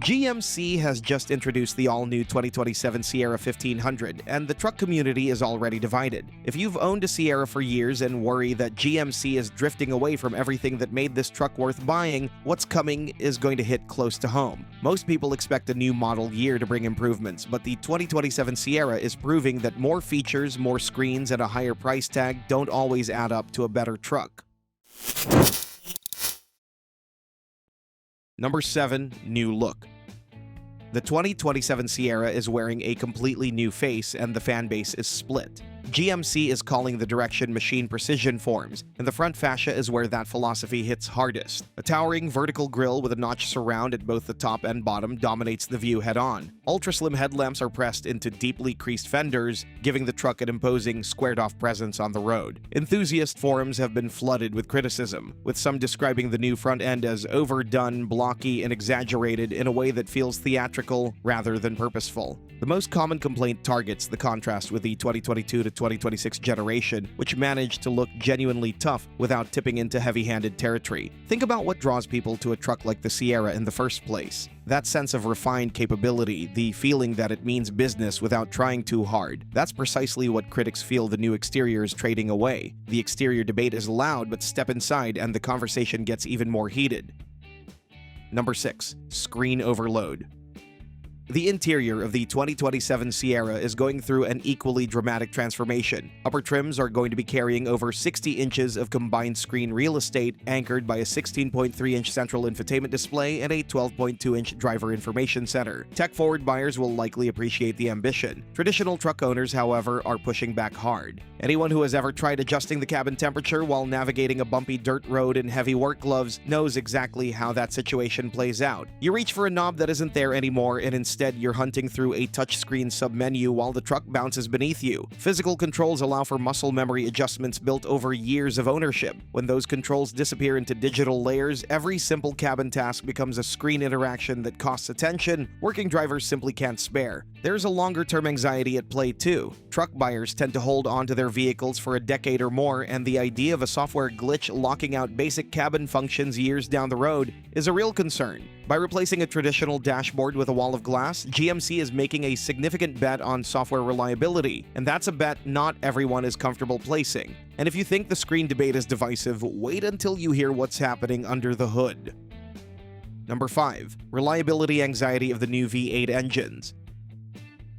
GMC has just introduced the all-new 2027 Sierra 1500, and the truck community is already divided. If you've owned a Sierra for years and worry that GMC is drifting away from everything that made this truck worth buying, what's coming is going to hit close to home. Most people expect a new model year to bring improvements, but the 2027 Sierra is proving that more features, more screens, and a higher price tag don't always add up to a better truck. Number 7. New look. The 2027 Sierra is wearing a completely new face, and the fanbase is split. GMC is calling the direction machine precision forms, and the front fascia is where that philosophy hits hardest. A towering vertical grille with a notch surround at both the top and bottom dominates the view head-on. Ultra-slim headlamps are pressed into deeply creased fenders, giving the truck an imposing, squared-off presence on the road. Enthusiast forums have been flooded with criticism, with some describing the new front end as overdone, blocky, and exaggerated in a way that feels theatrical rather than purposeful. The most common complaint targets the contrast with the 2022 to 2026 generation, which managed to look genuinely tough without tipping into heavy-handed territory. Think about what draws people to a truck like the Sierra in the first place. That sense of refined capability, the feeling that it means business without trying too hard. That's precisely what critics feel the new exterior is trading away. The exterior debate is loud, but step inside and the conversation gets even more heated. Number 6. Screen overload. The interior of the 2027 Sierra is going through an equally dramatic transformation. Upper trims are going to be carrying over 60 inches of combined screen real estate, anchored by a 16.3-inch central infotainment display and a 12.2-inch driver information center. Tech-forward buyers will likely appreciate the ambition. Traditional truck owners, however, are pushing back hard. Anyone who has ever tried adjusting the cabin temperature while navigating a bumpy dirt road in heavy work gloves knows exactly how that situation plays out. You reach for a knob that isn't there anymore, and instead you're hunting through a touchscreen submenu while the truck bounces beneath you. Physical controls allow for muscle memory adjustments built over years of ownership. When those controls disappear into digital layers, every simple cabin task becomes a screen interaction that costs attention working drivers simply can't spare. There's a longer-term anxiety at play too. Truck buyers tend to hold onto their vehicles for a decade or more, and the idea of a software glitch locking out basic cabin functions years down the road is a real concern. By replacing a traditional dashboard with a wall of glass, GMC is making a significant bet on software reliability, and that's a bet not everyone is comfortable placing. And if you think the screen debate is divisive, wait until you hear what's happening under the hood. Number 5. Reliability anxiety of the new V8 engines.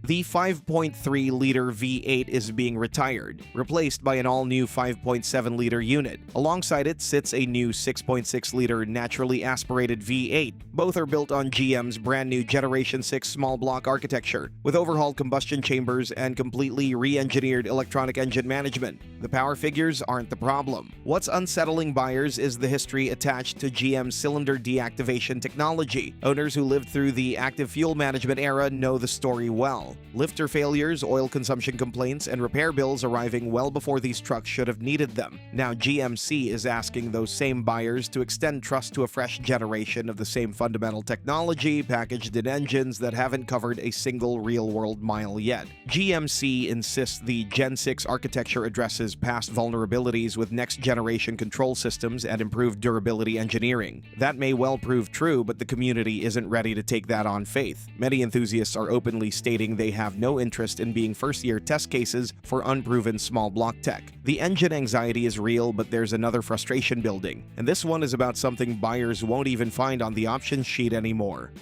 The 5.3-liter V8 is being retired, replaced by an all-new 5.7-liter unit. Alongside it sits a new 6.6-liter naturally aspirated V8. Both are built on GM's brand-new Generation 6 small block architecture, with overhauled combustion chambers and completely re-engineered electronic engine management. The power figures aren't the problem. What's unsettling buyers is the history attached to GM's cylinder deactivation technology. Owners who lived through the active fuel management era know the story well. Lifter failures, oil consumption complaints, and repair bills arriving well before these trucks should have needed them. Now GMC is asking those same buyers to extend trust to a fresh generation of the same fundamental technology packaged in engines that haven't covered a single real-world mile yet. GMC insists the Gen 6 architecture addresses past vulnerabilities with next-generation control systems and improved durability engineering. That may well prove true, but the community isn't ready to take that on faith. Many enthusiasts are openly stating they have no interest in being first-year test cases for unproven small block tech. The engine anxiety is real, but there's another frustration building, and this one is about something buyers won't even find on the options sheet anymore.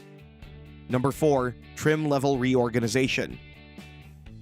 Number 4. Trim level reorganization.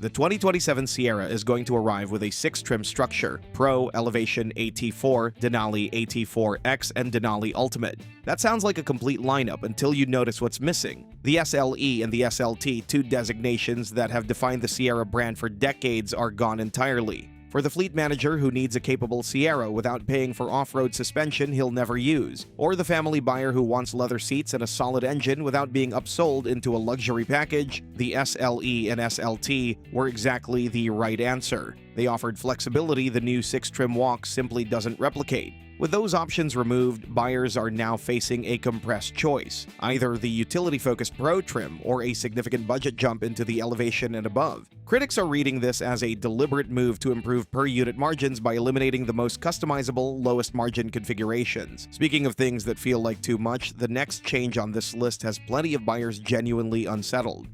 The 2027 Sierra is going to arrive with a 6-trim structure: Pro, Elevation, AT4, Denali AT4X, and Denali Ultimate. That sounds like a complete lineup until you notice what's missing. The SLE and the SLT, two designations that have defined the Sierra brand for decades, are gone entirely. For the fleet manager who needs a capable Sierra without paying for off-road suspension he'll never use, or the family buyer who wants leather seats and a solid engine without being upsold into a luxury package, the SLE and SLT were exactly the right answer. They offered flexibility the new 6-trim walk simply doesn't replicate. With those options removed, buyers are now facing a compressed choice, either the utility-focused Pro trim or a significant budget jump into the Elevation and above. Critics are reading this as a deliberate move to improve per-unit margins by eliminating the most customizable, lowest-margin configurations. Speaking of things that feel like too much, the next change on this list has plenty of buyers genuinely unsettled.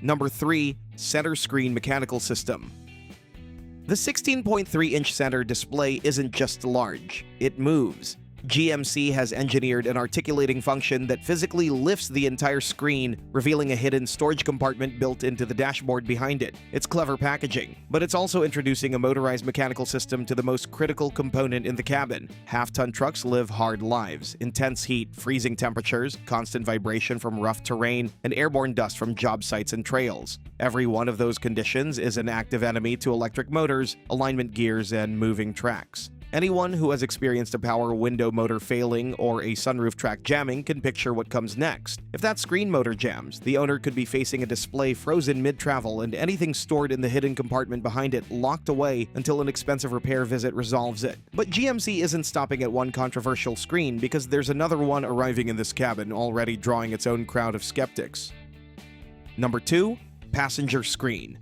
Number 3. Center Screen Mechanical System. The 16.3-inch center display isn't just large, it moves. GMC has engineered an articulating function that physically lifts the entire screen, revealing a hidden storage compartment built into the dashboard behind it. It's clever packaging, but it's also introducing a motorized mechanical system to the most critical component in the cabin. Half-ton trucks live hard lives: intense heat, freezing temperatures, constant vibration from rough terrain, and airborne dust from job sites and trails. Every one of those conditions is an active enemy to electric motors, alignment gears, and moving tracks. Anyone who has experienced a power window motor failing or a sunroof track jamming can picture what comes next. If that screen motor jams, the owner could be facing a display frozen mid-travel and anything stored in the hidden compartment behind it locked away until an expensive repair visit resolves it. But GMC isn't stopping at one controversial screen, because there's another one arriving in this cabin, already drawing its own crowd of skeptics. Number 2. Passenger Screen.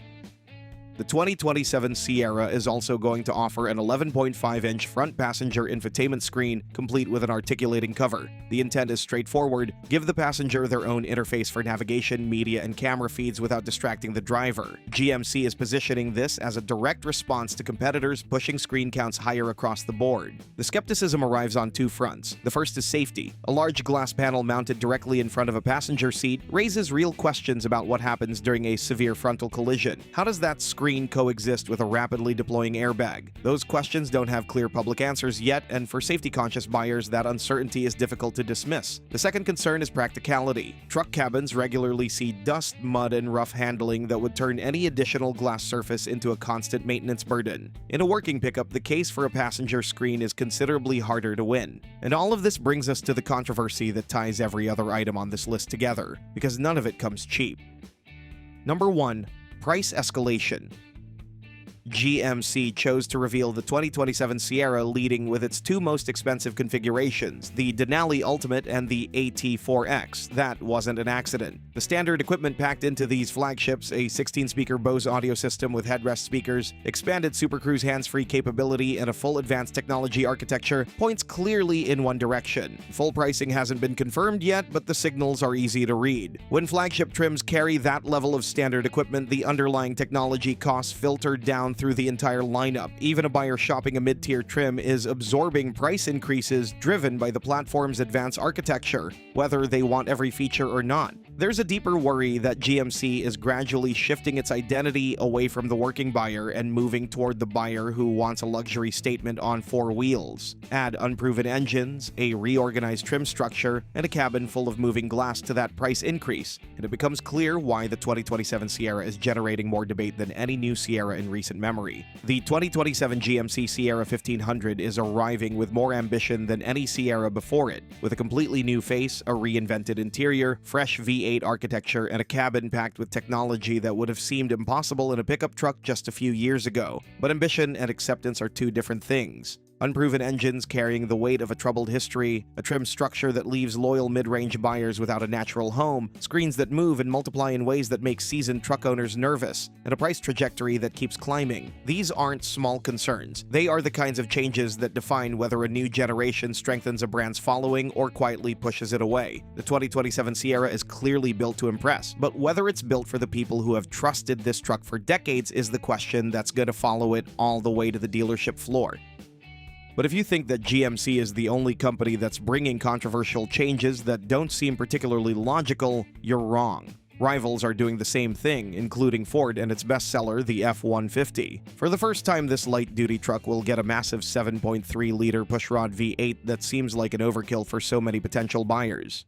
The 2027 Sierra is also going to offer an 11.5-inch front passenger infotainment screen complete with an articulating cover. The intent is straightforward: give the passenger their own interface for navigation, media, and camera feeds without distracting the driver. GMC is positioning this as a direct response to competitors pushing screen counts higher across the board. The skepticism arrives on two fronts. The first is safety. A large glass panel mounted directly in front of a passenger seat raises real questions about what happens during a severe frontal collision. How does that screen coexist with a rapidly deploying airbag? Those questions don't have clear public answers yet, and for safety-conscious buyers, that uncertainty is difficult to dismiss. The second concern is practicality. Truck cabins regularly see dust, mud, and rough handling that would turn any additional glass surface into a constant maintenance burden. In a working pickup, the case for a passenger screen is considerably harder to win. And all of this brings us to the controversy that ties every other item on this list together, because none of it comes cheap. Number 1. Price escalation. GMC chose to reveal the 2027 Sierra leading with its two most expensive configurations, the Denali Ultimate and the AT4X. That wasn't an accident. The standard equipment packed into these flagships, a 16-speaker Bose audio system with headrest speakers, expanded Super Cruise hands-free capability, and a full advanced technology architecture, points clearly in one direction. Full pricing hasn't been confirmed yet, but the signals are easy to read. When flagship trims carry that level of standard equipment, the underlying technology costs filter down through the entire lineup. Even a buyer shopping a mid-tier trim is absorbing price increases driven by the platform's advanced architecture, whether they want every feature or not. There's a deeper worry that GMC is gradually shifting its identity away from the working buyer and moving toward the buyer who wants a luxury statement on four wheels. Add unproven engines, a reorganized trim structure, and a cabin full of moving glass to that price increase, and it becomes clear why the 2027 Sierra is generating more debate than any new Sierra in recent memory. The 2027 GMC Sierra 1500 is arriving with more ambition than any Sierra before it, with a completely new face, a reinvented interior, fresh V8 architecture, and a cabin packed with technology that would have seemed impossible in a pickup truck just a few years ago. But ambition and acceptance are two different things. Unproven engines carrying the weight of a troubled history, a trim structure that leaves loyal mid-range buyers without a natural home, screens that move and multiply in ways that make seasoned truck owners nervous, and a price trajectory that keeps climbing. These aren't small concerns. They are the kinds of changes that define whether a new generation strengthens a brand's following or quietly pushes it away. The 2027 Sierra is clearly built to impress, but whether it's built for the people who have trusted this truck for decades is the question that's going to follow it all the way to the dealership floor. But if you think that GMC is the only company that's bringing controversial changes that don't seem particularly logical, you're wrong. Rivals are doing the same thing, including Ford and its bestseller, the F-150. For the first time, this light-duty truck will get a massive 7.3-liter pushrod V8 that seems like an overkill for so many potential buyers.